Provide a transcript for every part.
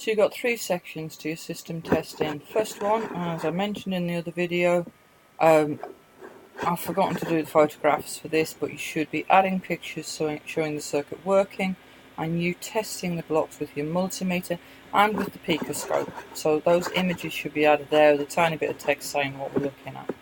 So you've got three sections to your system testing. First one, as I mentioned in the other video, I've forgotten to do the photographs for this, but you should be adding pictures showing the circuit working, and you testing the blocks with your multimeter and with the picoscope. So those images should be added there with a tiny bit of text saying what we're looking at.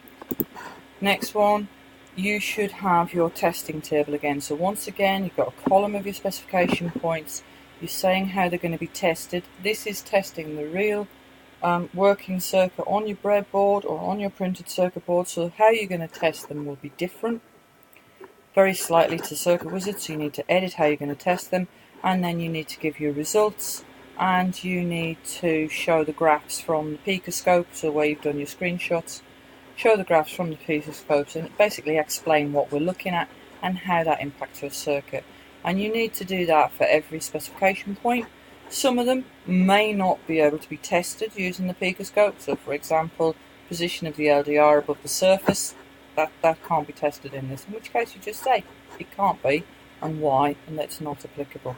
Next one, you should have your testing table again. So once again, you've got a column of your specification points. You're saying how they're going to be tested. This is testing the real working circuit on your breadboard or on your printed circuit board. So how you're going to test them will be different, very slightly to Circuit Wizard. So you need to edit how you're going to test them, and then you need to give your results, and you need to show the graphs from the picoscope, so where you've done your screenshots. Show the graphs from the picoscopes and basically explain what we're looking at and how that impacts your circuit. And you need to do that for every specification point. Some of them may not be able to be tested using the picoscope. So for example, position of the LDR above the surface, that can't be tested in this. In which case you just say it can't be and why, and that's not applicable.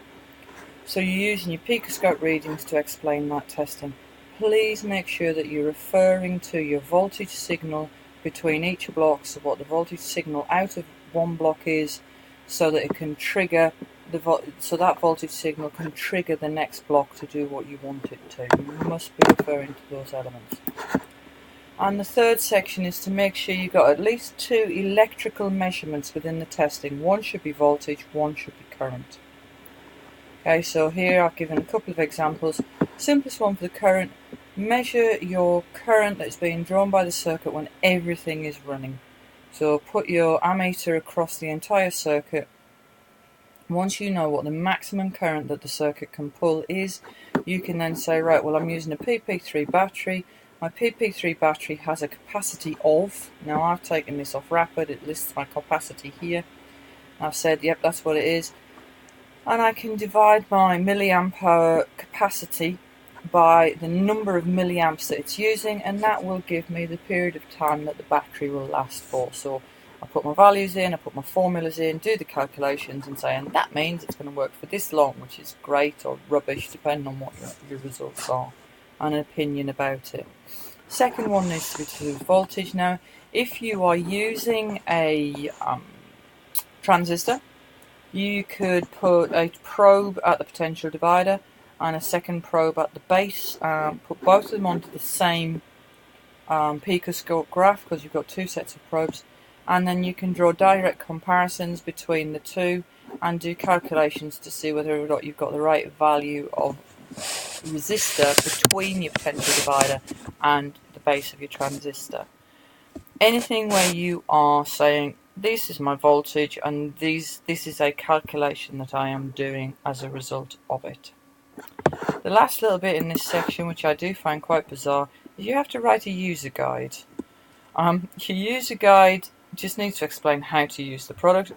So you're using your picoscope readings to explain that testing. Please make sure that you're referring to your voltage signal between each block, so what the voltage signal out of one block is, so that it can trigger so that voltage signal can trigger the next block to do what you want it to. You must be referring to those elements. And the third section is to make sure you've got at least 2 electrical measurements within the testing. One should be voltage, one should be current. Okay, so here I've given a couple of examples. Simplest one for the current: measure your current that's being drawn by the circuit when everything is running. So put your ammeter across the entire circuit. Once you know what the maximum current that the circuit can pull is, you can then say, right, well, I'm using a PP3 battery. My PP3 battery has a capacity of, now I've taken this off Rapid, it lists my capacity here. I've said, yep, that's what it is. And I can divide my milliamp hour capacity by the number of milliamps that it's using, and that will give me the period of time that the battery will last for. So I put my values in, I put my formulas in, do the calculations and say, and that means it's going to work for this long, which is great or rubbish depending on what your results are and an opinion about it. Second one needs to be to do with voltage. Now if you are using a transistor, you could put a probe at the potential divider and a second probe at the base, put both of them onto the same picoscope graph, because you've got 2 sets of probes, and then you can draw direct comparisons between the two and do calculations to see whether or not you've got the right value of resistor between your potential divider and the base of your transistor. Anything where you are saying, this is my voltage and this is a calculation that I am doing as a result of it. The last little bit in this section, which I do find quite bizarre, is you have to write a user guide. Your user guide just needs to explain how to use the product.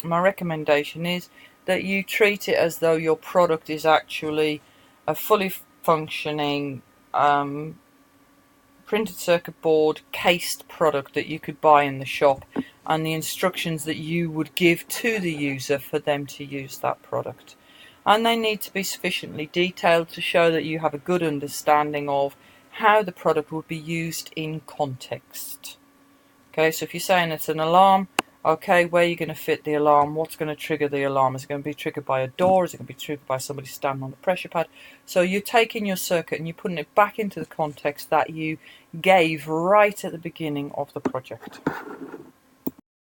My recommendation is that you treat it as though your product is actually a fully functioning printed circuit board cased product that you could buy in the shop, and the instructions that you would give to the user for them to use that product. And they need to be sufficiently detailed to show that you have a good understanding of how the product would be used in context. Okay, so if you're saying it's an alarm, okay, where are you going to fit the alarm? What's going to trigger the alarm? Is it going to be triggered by a door? Is it going to be triggered by somebody standing on the pressure pad? So you're taking your circuit and you're putting it back into the context that you gave right at the beginning of the project.